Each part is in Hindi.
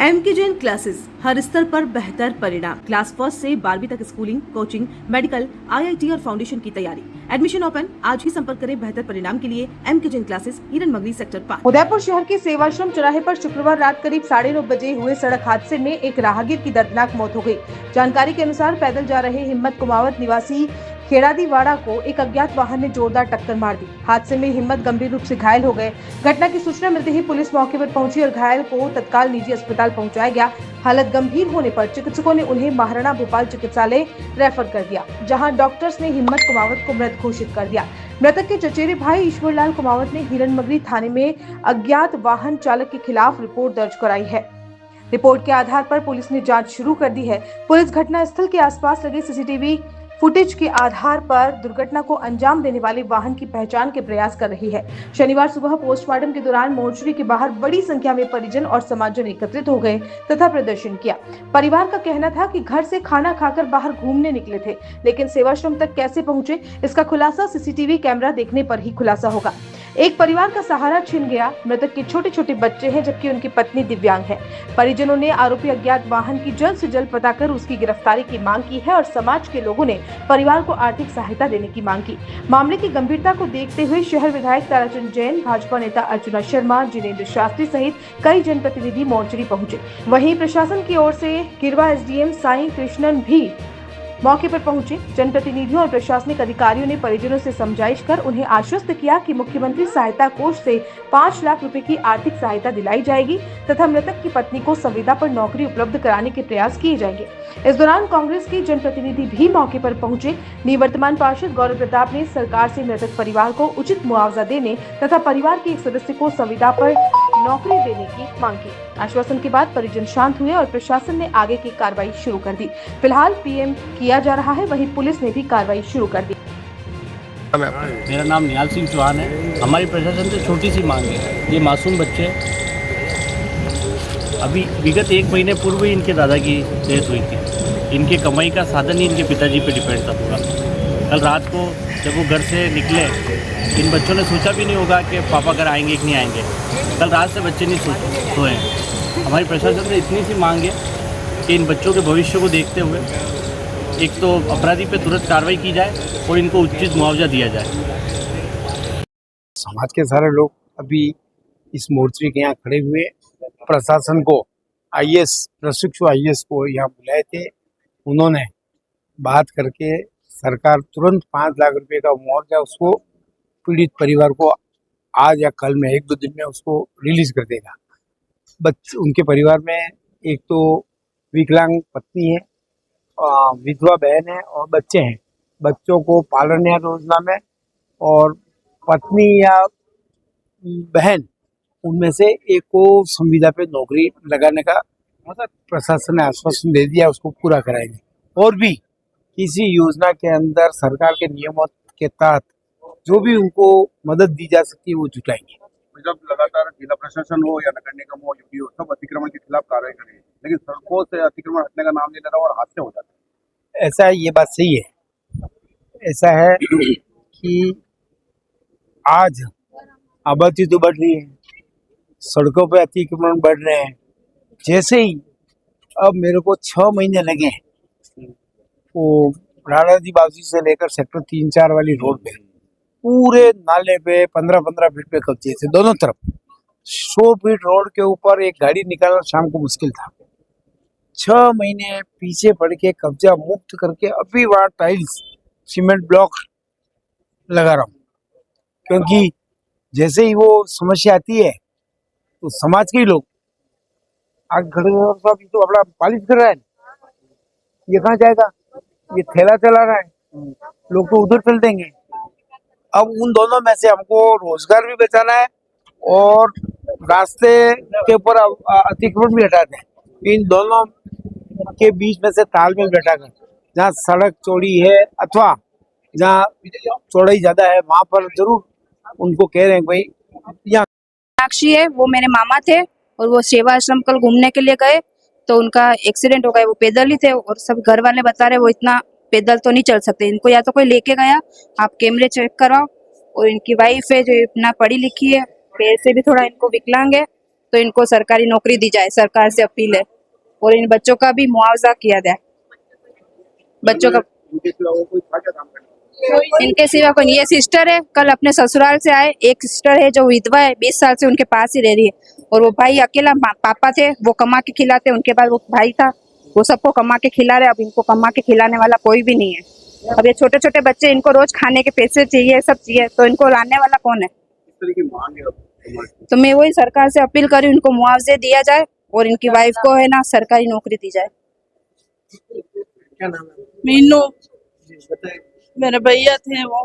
एमके जैन क्लासेस, हर स्तर पर बेहतर परिणाम। क्लास फर्स्ट से 12वीं तक स्कूलिंग, कोचिंग, मेडिकल, आईआईटी और फाउंडेशन की तैयारी। Admission open. आज ही संपर्क करें बेहतर परिणाम के लिए एमके जैन क्लासेस, हिरन मंगली सेक्टर 5। उदयपुर शहर के सेवाश्रम चौराहे पर शुक्रवार रात करीब 9:30 बजे हुए सड़क हादसे में एक राहगीर की दर्दनाक मौत हो गई। जानकारी के अनुसार पैदल जा रहे हिम्मत कुमावत निवासी खेड़ादीवाड़ा को एक अज्ञात वाहन ने जोरदार टक्कर मार दी। हादसे में हिम्मत गंभीर रूप से घायल हो गए। घटना की सूचना मिलते ही पुलिस मौके पर पहुंची और घायल को तत्काल निजी अस्पताल पहुंचाया गया। हालत गंभीर होने पर चिकित्सकों ने उन्हें महाराणा भोपाल चिकित्सालय रेफर कर दिया, जहां डॉक्टर्स ने हिम्मत कुमावत को मृत घोषित कर दिया। मृतक के चचेरे भाई ईश्वरलाल कुमावत ने हिरनमगली थाने में अज्ञात वाहन चालक के खिलाफ रिपोर्ट दर्ज कराई है। रिपोर्ट के आधार पर पुलिस ने जांच शुरू कर दी है। पुलिस घटनास्थल के आसपास लगे सीसीटीवी फुटेज के आधार पर दुर्घटना को अंजाम देने वाले वाहन की पहचान के प्रयास कर रही है। शनिवार सुबह पोस्टमार्टम के दौरान मोर्चरी के बाहर बड़ी संख्या में परिजन और समाजजन एकत्रित हो गए तथा प्रदर्शन किया। परिवार का कहना था कि घर से खाना खाकर बाहर घूमने निकले थे, लेकिन सेवाश्रम तक कैसे पहुंचे, इसका खुलासा सीसीटीवी कैमरा देखने पर ही खुलासा होगा। एक परिवार का सहारा छिन गया। मृतक के छोटे छोटे बच्चे हैं, जबकि उनकी पत्नी दिव्यांग है। परिजनों ने आरोपी अज्ञात वाहन की जल्द से जल्द पता कर उसकी गिरफ्तारी की मांग की है और समाज के लोगों ने परिवार को आर्थिक सहायता देने की मांग की। मामले की गंभीरता को देखते हुए शहर विधायक ताराचंद जैन, भाजपा नेता अर्चना शर्मा, जिनेंद्र शास्त्री सहित कई जनप्रतिनिधि मोर्चरी पहुंचे। वहीं प्रशासन की ओर से गिरवा एसडीएम साई कृष्णन भी मौके पर पहुंचे। जनप्रतिनिधियों और प्रशासनिक अधिकारियों ने परिजनों से समझाइश कर उन्हें आश्वस्त किया कि मुख्यमंत्री सहायता कोष से 5 लाख रुपए की आर्थिक सहायता दिलाई जाएगी तथा मृतक की पत्नी को संविदा पर नौकरी उपलब्ध कराने के प्रयास किए जाएंगे। इस दौरान कांग्रेस के जनप्रतिनिधि भी मौके पर पहुंचे। निवर्तमान पार्षद गौरव प्रताप ने सरकार से मृतक परिवार को उचित मुआवजा देने तथा परिवार के एक सदस्य को संविदा पर नौकरी देने की मांग की। आश्वासन के बाद परिजन शांत हुए और प्रशासन ने आगे की कार्रवाई शुरू कर दी। फिलहाल पीएम किया जा रहा है, वहीं पुलिस ने भी कार्रवाई शुरू कर दी। मेरा नाम निहाल सिंह चौहान है। हमारी प्रशासन से छोटी सी मांग है। ये मासूम बच्चे अभी विगत 1 महीने पूर्व ही इनके दादा की डेथ हुई थी। इनके कमाई का साधन ही इनके पिताजी पे डिपेंड था पूरा। कल रात को जब वो घर से निकले, इन बच्चों ने सोचा भी नहीं होगा कि पापा घर आएंगे कि नहीं आएंगे। कल रात से बच्चे नहीं सोए हैं। हमारी प्रशासन से इतनी सी मांग है कि इन बच्चों के भविष्य को देखते हुए एक तो अपराधी पे तुरंत कार्रवाई की जाए और इनको उचित मुआवजा दिया जाए। समाज के सारे लोग अभी इस मोर्चे के यहाँ खड़े हुए प्रशासन को आईएएस प्रशिक्षु आईएएस को यहाँ बुलाए थे। उन्होंने बात करके सरकार तुरंत 5 लाख रुपए का मुआवजा उसको पीड़ित परिवार को आज या कल में 1-2 दिन में उसको रिलीज कर देगा। उनके परिवार में एक तो विकलांग पत्नी है, विधवा बहन है और बच्चे हैं। बच्चों को पालन योजना में और पत्नी या बहन उनमें से एक को संविदा पे नौकरी लगाने का प्रशासन ने आश्वासन दे दिया, उसको पूरा कराएंगे। और भी किसी योजना के अंदर सरकार के नियमों के तहत जो भी उनको मदद दी जा सकती है वो जुटाएंगे। जब लगातार जिला प्रशासन हो या नगर निगम हो, यूपी हो, सब अतिक्रमण के खिलाफ कार्रवाई करें, लेकिन सड़कों से अतिक्रमण हटने का नाम नहीं ले रहा और हादसे हो जाते हैं। ऐसा है, ये बात सही है। ऐसा है कि आज आबादी तो बढ़ रही है, सड़कों पे अतिक्रमण बढ़ रहे हैं। जैसे ही अब मेरे को 6 महीने लगे वो राणाजी बाबजी से लेकर सेक्टर 3-4 वाली रोड पे पूरे नाले पे 15-15 फीट पे कब्जे थे दोनों तरफ। 100 फीट रोड के ऊपर एक गाड़ी निकालना शाम को मुश्किल था। 6 महीने पीछे पड़ के कब्जा मुक्त करके अभी वहाँ टाइल्स सीमेंट ब्लॉक लगा रहा हूँ, क्योंकि जैसे ही वो समस्या आती है तो समाज के ही लोग आगे खड़े साहब तो अपना पालिश कर रहा है, ये कहाँ जाएगा, ये ठेला चला रहा है, लोग तो उधर चल देंगे। अब उन दोनों में से हमको रोजगार भी बचाना है और रास्ते के ऊपर अतिक्रमण भी हटा दें। इन दोनों के बीच में से तालमेल बैठाकर जहाँ सड़क चौड़ी है अथवा जहाँ चौड़ाई ज्यादा है वहाँ पर जरूर उनको कह रहे हैं भाई यहाँ। साक्षी है, वो मेरे मामा थे और वो सेवा आश्रम कल घूमने के लिए गए तो उनका एक्सीडेंट हो गया। वो पैदल ही थे और सब घर वाले बता रहे वो इतना पैदल तो नहीं चल सकते, इनको या तो कोई लेके गया, आप कैमरे चेक कराओ। और इनकी वाइफ है जो इतना पढ़ी लिखी है, पैर से भी थोड़ा इनको विकलांग है, तो इनको सरकारी नौकरी दी जाए, सरकार से अपील है। और इन बच्चों का भी मुआवजा किया जाए। बच्चों का इनके सिवा और कोई था क्या काम करने? इनके सिवा कोई नहीं। ये सिस्टर है, कल अपने ससुराल से आए। एक सिस्टर है जो विधवा है, 20 साल से उनके पास ही रह रही है। और वो भाई अकेला पापा थे, वो कमा के खिलाते, उनके बाद वो भाई था, वो सबको कमा के खिला रहे। अब इनको कमा के खिलाने वाला कोई भी नहीं है। अब ये छोटे छोटे बच्चे, इनको रोज खाने के पैसे चाहिए, सब चाहिए, तो इनको लाने वाला कौन है? इस तरह की मांग है समाज की। तो मैं वही सरकार से अपील कर रही हूँ, इनको मुआवजे दिया जाए और इनकी वाइफ को है ना सरकारी नौकरी दी जाए। क्या नाम है? मीनू जी बताइए। मेरे भैया थे वो।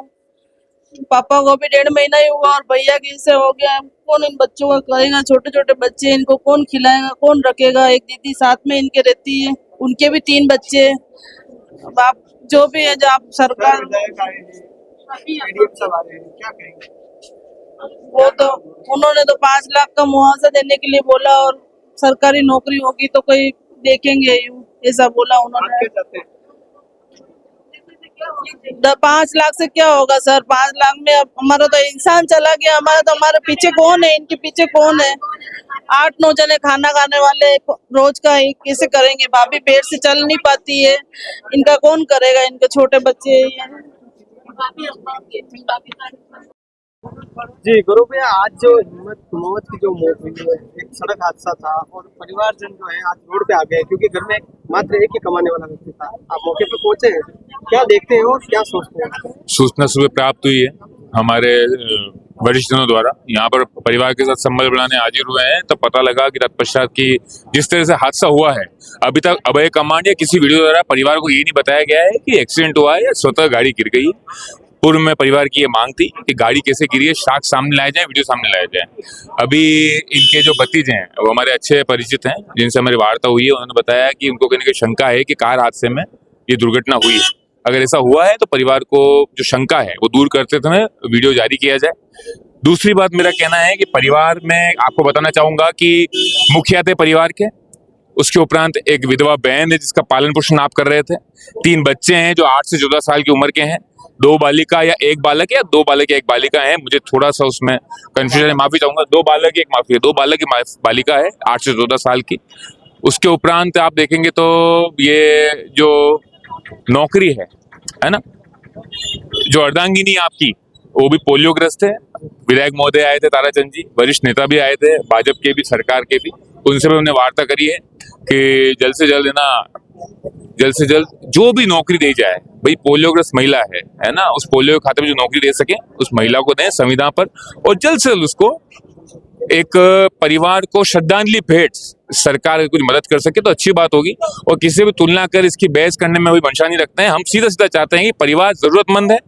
पापा को भी 1.5 महीना ही हुआ और भैया की से हो गया। कौन इन बच्चों का करेगा? छोटे छोटे बच्चे, इनको कौन खिलाएगा, कौन रखेगा? एक दीदी साथ में इनके रहती है, उनके भी 3 बच्चे। अब आप जो भी है, जो आप सरकार क्या कहेंगे? वो तो उन्होंने तो 5 लाख का मुआवजा देने के लिए बोला और सरकारी नौकरी होगी तो कोई देखेंगे यूं, ऐसा बोला उन्होंने। 5 लाख से क्या होगा सर? 5 लाख में अब हमारा तो इंसान चला गया। हमारे पीछे कौन है? इनके पीछे कौन है? 8-9 जने खाना खाने वाले रोज का ही कैसे करेंगे? भाभी पेट से चल नहीं पाती है, इनका कौन करेगा? इनके छोटे बच्चे हैं। जी गुरु भैया, आज जो हिम्मत कुमावत की जो मौत हुई है, एक सड़क हादसा था और परिवारजन जो है आज रोड पे आ गए क्योंकि घर में मात्र एक ही कमाने वाला व्यक्ति था। आप मौके पे पहुंचे हैं, क्या देखते हैं और क्या सोचते हैं? सूचना सुबह प्राप्त हुई है हमारे वरिष्ठजनों द्वारा। यहाँ पर परिवार के साथ संबल बढ़ाने हाजिर हुए हैं, तब पता लगा कि तत्पश्चात की जिस तरह से हादसा हुआ है, अभी तक अभय कमांड या किसी वीडियो द्वारा परिवार को ये नहीं बताया गया है कि एक्सीडेंट हुआ है या स्वतः गाड़ी गिर गई है। पूर्व में परिवार की ये मांग थी कि गाड़ी कैसे गिरी है, साक्ष्य सामने लाए जाए, वीडियो सामने लाए जाए। अभी इनके जो भतीजे हैं वो हमारे अच्छे परिचित हैं, जिनसे हमारी वार्ता हुई है। उन्होंने बताया कि उनको कहने की शंका है कि कार हादसे में ये दुर्घटना हुई है। अगर ऐसा हुआ है तो परिवार को जो शंका है वो दूर करते समय वीडियो जारी किया जाए। दूसरी बात मेरा कहना है कि परिवार में आपको बताना चाहूंगा कि मुखिया थे परिवार के, उसके उपरांत एक विधवा बहन है जिसका पालन पोषण आप कर रहे थे, 3 बच्चे हैं जो 8 से 14 साल की उम्र के हैं, 2 बालिका या 1 बालक या 2 बालक या 1 बालिका है। मुझे थोड़ा सा उसमें कंफ्यूजन है, माफी चाहूंगा। 2 बालक 1 माफी है, 2 बालक 1 बालिका है 8 से 14 साल की। उसके उपरांत आप देखेंगे तो ये जो नौकरी है ना, जो अर्धांगिनी आपकी, वो भी पोलियोग्रस्त है। विधायक महोदय आए थे, ताराचंद जी, वरिष्ठ नेता भी आए थे, भाजपा के भी, सरकार के भी, उनसे भी हमने वार्ता करी है कि जल्द से जल्द है ना, जल्द से जल्द जो भी नौकरी दी जाए, भाई पोलियोग्रस्त महिला है ना, उस पोलियो खाते में जो नौकरी दे सके उस महिला को दें संविदा पर, और जल्द से जल्द उसको एक परिवार को श्रद्धांजलि भेंट सरकार कुछ मदद कर सके तो अच्छी बात होगी। और किसी भी तुलना कर इसकी बहस करने में कोई मंशा नहीं रखते हैं। हम सीधा सीधा चाहते हैं कि परिवार जरूरतमंद है,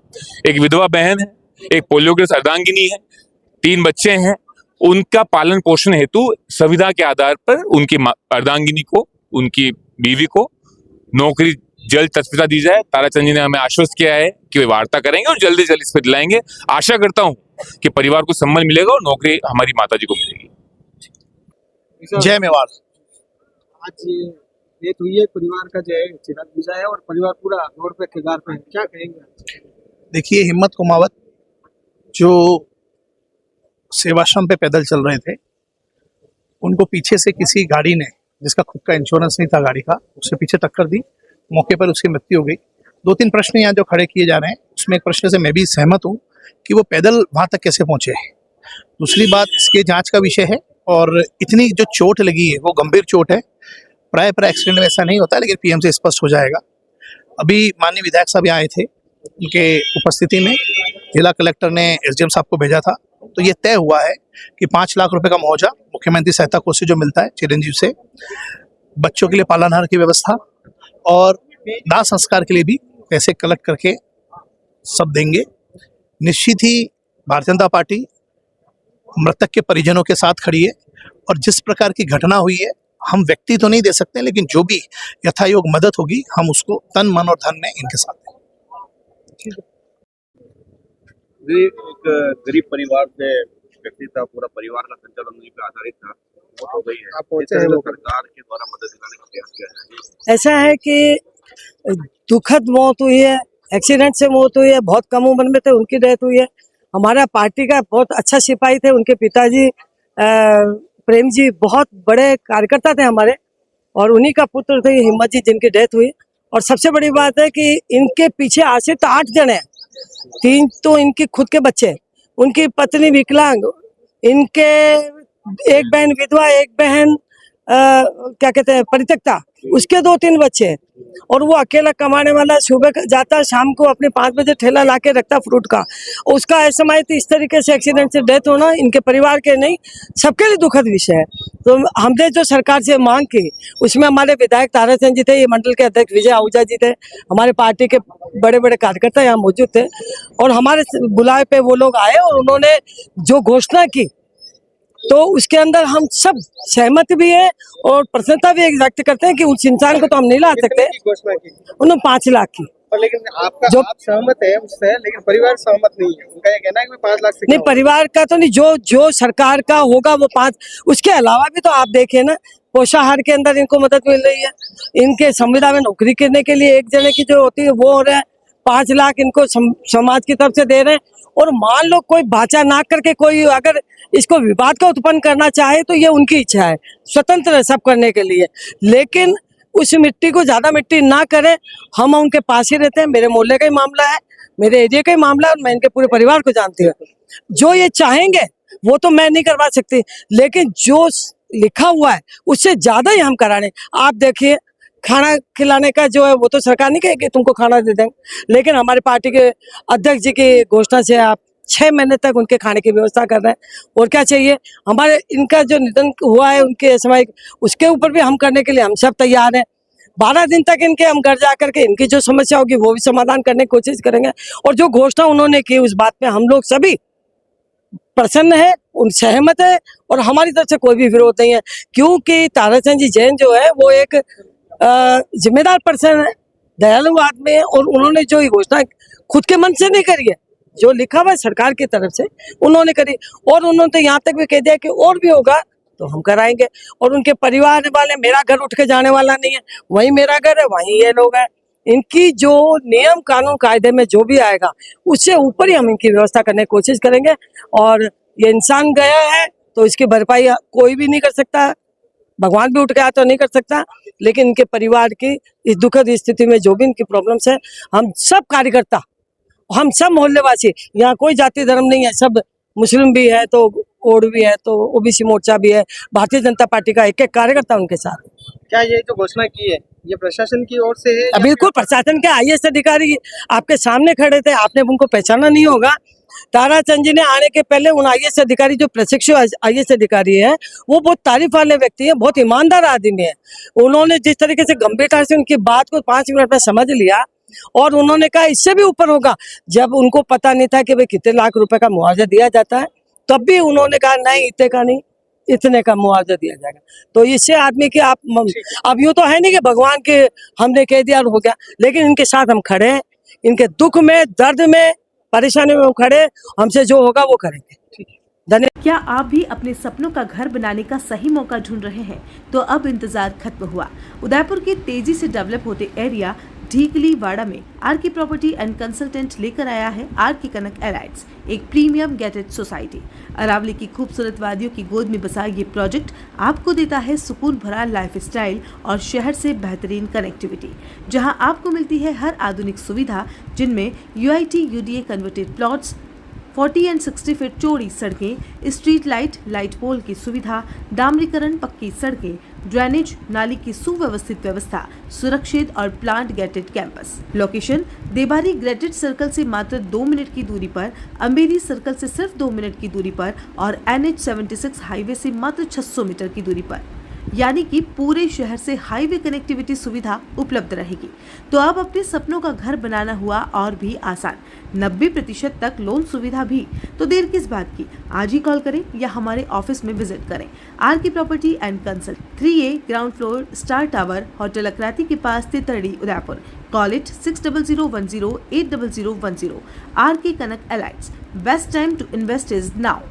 एक विधवा बहन है, एक पोलियोग्रस्त अर्धांगिनी है, 3 बच्चे हैं, उनका पालन पोषण हेतु संविदा के आधार पर उनकी अर्धांगिनी को, उनकी बीवी को नौकरी जल्द तत्परता दी जाए। ताराचंद जी ने हमें आश्वस्त किया है कि वे वार्ता करेंगे और जल्दी जल्द इस पर दिलाएंगे। आशा करता हूं कि परिवार को सम्मान मिलेगा और नौकरी हमारी माताजी को मिलेगी। जय मेवाड़। आज डेथ हुई है, परिवार का जो है चिराग बुझा है और परिवार पूरा रोड पे कगार पे है, क्या कहेंगे? देखिए, हिम्मत कुमावत जो सेवाश्रम पे पैदल चल रहे थे, उनको पीछे से किसी गाड़ी ने, जिसका खुद का इंश्योरेंस नहीं था गाड़ी का, उससे पीछे टक्कर दी, मौके पर उसकी मृत्यु हो गई। 2-3 प्रश्न यहाँ जो खड़े किए जा रहे हैं, उसमें एक प्रश्न से मैं भी सहमत हूँ कि वो पैदल वहाँ तक कैसे पहुँचे। दूसरी बात, इसके जांच का विषय है, और इतनी जो चोट लगी है वो गंभीर चोट है। प्राय एक्सीडेंट में ऐसा नहीं होता, लेकिन पीएम से स्पष्ट हो जाएगा। अभी माननीय विधायक साहब यहाँ आए थे, उनके उपस्थिति में जिला कलेक्टर ने एसडीएम साहब को भेजा था, तो ये तय हुआ है कि 5 लाख रुपए का मुआवजा मुख्यमंत्री सहायता कोष से जो मिलता है चिरंजीव से, बच्चों के लिए पालनहार की व्यवस्था और दाह संस्कार के लिए भी पैसे कलेक्ट करके सब देंगे। निश्चित ही भारतीय जनता पार्टी मृतक के परिजनों के साथ खड़ी है, और जिस प्रकार की घटना हुई है, हम व्यक्ति तो नहीं दे सकते, लेकिन जो भी यथायोग मदद होगी हम उसको तन मन और धन में इनके साथ दें। एक गरीब परिवार से व्यक्ति था, पूरा परिवार का संचालन उन्हीं पे आधारित था, वो हो गई है। सरकार के द्वारा मदद दिलाने का प्रयास किया जाए। ऐसा है कि दुखद मौत हुई है, एक्सीडेंट से मौत हुई है, बहुत कम उम्र में थे, उनकी डेथ हुई है। हमारा पार्टी का बहुत अच्छा सिपाही थे, उनके पिताजी प्रेम जी बहुत बड़े कार्यकर्ता थे हमारे, और उन्हीं का पुत्र थे हिम्मत जी जिनकी डेथ हुई। और सबसे बड़ी बात है कि इनके पीछे आश्रित 8 जने हैं, 3 तो इनके खुद के बच्चे, उनकी पत्नी विकलांग, इनके एक बहन विधवा, एक बहन क्या कहते हैं परित्यक्ता, उसके 2-3 बच्चे हैं, और वो अकेला कमाने वाला, सुबह जाता शाम को अपने 5 बजे ठेला ला के रखता फ्रूट का। उसका ऐसा इस तरीके से एक्सीडेंट से डेथ होना इनके परिवार के नहीं, सबके लिए दुखद विषय है। तो हमने जो सरकार से मांग की, उसमें हमारे विधायक ताराचंद जी थे, ये मंडल के अध्यक्ष विजय आहूजा जी थे, हमारे पार्टी के बड़े बड़े कार्यकर्ता यहाँ मौजूद थे, और हमारे बुलावे पे वो लोग आए और उन्होंने जो घोषणा की तो उसके अंदर हम सब सहमत भी है और प्रसन्नता भी व्यक्त करते हैं कि उस इंसान को तो हम नहीं ला सकते। घोषणा की उन्होंने 5 लाख की, और लेकिन आपका जो आप सहमत है उससे, लेकिन परिवार सहमत नहीं है। उनका ये कहना है कि 5 लाख से नहीं, परिवार का तो नहीं, जो सरकार का होगा वो 5। उसके अलावा भी तो आप देखिए ना, पोषाहार के अंदर इनको मदद मिल रही है, इनके संविदा में नौकरी करने के लिए एक जने की जो होती है वो हो रहा है, 5 लाख इनको समाज की तरफ से दे रहे हैं। और मान लो कोई बाचा ना करके कोई अगर इसको विवाद का उत्पन्न करना चाहे तो ये उनकी इच्छा है, स्वतंत्र है सब करने के लिए, लेकिन उस मिट्टी को ज्यादा मिट्टी ना करें। हम उनके पास ही रहते हैं, मेरे मोहल्ले का ही मामला है, मेरे एरिया का ही मामला है, और मैं इनके पूरे परिवार को जानती हूँ। जो ये चाहेंगे वो तो मैं नहीं करवा सकती, लेकिन जो लिखा हुआ है उससे ज्यादा ही हम कराने। आप देखिए, खाना खिलाने का जो है वो तो सरकार नहीं कहेगी तुमको खाना दे देंगे, लेकिन हमारे पार्टी के अध्यक्ष जी की घोषणा से आप 6 महीने तक उनके खाने की व्यवस्था कर रहे हैं। और क्या चाहिए हमारे, इनका जो निधन हुआ है उनके समय, उसके ऊपर भी हम करने के लिए हम सब तैयार हैं। 12 दिन तक इनके हम घर जा करके इनकी जो समस्या होगी वो भी समाधान करने की कोशिश करेंगे। और जो घोषणा उन्होंने की उस बात पे हम लोग सभी प्रसन्न है, उन सहमत है, और हमारी तरफ से कोई भी विरोध नहीं है, क्योंकि ताराचंद जी जैन जो है वो एक जिम्मेदार पर्सन है, दयालु आदमी है, और उन्होंने जो ये घोषणा खुद के मन से नहीं करी है, जो लिखा हुआ है सरकार की तरफ से उन्होंने करी। और उन्होंने तो यहाँ तक भी कह दिया कि और भी होगा तो हम कराएंगे। और उनके परिवार वाले, मेरा घर उठ के जाने वाला नहीं है, वहीं मेरा घर है, वहीं ये लोग हैं। इनकी जो नियम कानून कायदे में जो भी आएगा उससे ऊपर ही हम इनकी व्यवस्था करने की कोशिश करेंगे। और ये इंसान गया है तो इसकी भरपाई कोई भी नहीं कर सकता, भगवान भी उठ गया तो नहीं कर सकता, लेकिन इनके परिवार की इस दुखद स्थिति में जो भी इनकी प्रॉब्लम्स है, हम सब कार्यकर्ता, हम सब मोहल्लेवासी, यहाँ कोई जाति धर्म नहीं है, सब मुस्लिम भी है तो ओड भी है तो ओबीसी मोर्चा भी है, भारतीय जनता पार्टी का एक कार्यकर्ता उनके साथ। क्या ये जो घोषणा की है ये प्रशासन की ओर से है? बिल्कुल प्रशासन के IAS अधिकारी आपके सामने खड़े थे, आपने उनको पहचाना नहीं होगा। ताराचंद जी ने आने के पहले उन IAS अधिकारी, जो प्रशिक्षित IAS अधिकारी है, वो बहुत तारीफ वाले व्यक्ति है, बहुत ईमानदार आदमी है। उन्होंने जिस तरीके से गंभीरता से उनकी बात को 5 मिनट में समझ लिया, और उन्होंने कहा इससे भी ऊपर होगा। जब उनको पता नहीं था कि भाई कितने लाख रुपए का मुआवजा दिया जाता है, तब भी उन्होंने कहा नहीं, इतने का नहीं, इतने का मुआवजा दिया जाएगा। तो इससे आदमी की आप, अब यूँ तो है नहीं कि भगवान के हमने कह दिया और हो गया, लेकिन इनके साथ हम खड़े हैं, इनके दुख में, दर्द में, परेशानी में हम खड़े, हमसे जो होगा वो करेंगे। धन्यवाद। क्या आप भी अपने सपनों का घर बनाने का सही मौका ढूंढ रहे हैं? तो अब इंतजार खत्म हुआ। उदयपुर के तेजी से डेवलप होते एरिया ढीकली वाड़ा में आरके प्रॉपर्टी एंड कंसल्टेंट लेकर आया है आरके कनक एलाइट्स, एक प्रीमियम गेटेड सोसाइटी। अरावली की खूबसूरत वादियों की गोद में बसा ये प्रोजेक्ट आपको देता है सुकून भरा लाइफस्टाइल और शहर से बेहतरीन कनेक्टिविटी, जहां आपको मिलती है हर आधुनिक सुविधा, जिनमें UIT UDA converted plots, 40 and 60 feet चौड़ी सड़कें, स्ट्रीट लाइट पोल की सुविधा, डामरीकरण, पक्की सड़कें, ड्रेनेज, नाली की सुव्यवस्थित व्यवस्था, सुरक्षित और plant gated campus. Location Debari graded circle से मात्र 2 मिनट की दूरी पर, अम्बेरी सर्कल से सिर्फ 2 मिनट की दूरी पर, और NH76 हाईवे से मात्र 600 मीटर की दूरी पर, यानी कि पूरे शहर से हाईवे कनेक्टिविटी सुविधा उपलब्ध रहेगी। तो अब अपने सपनों का घर बनाना हुआ और भी आसान, 90% तक लोन सुविधा भी। तो देर किस बात की, आज ही कॉल करें या हमारे ऑफिस में विजिट करें। RK property and consult, 3A ground floor, star tower, hotel अक्राती के पास, तितड़ी, Udaipur. Call it 600010 80010। RK Kanak elites, best time to invest is now.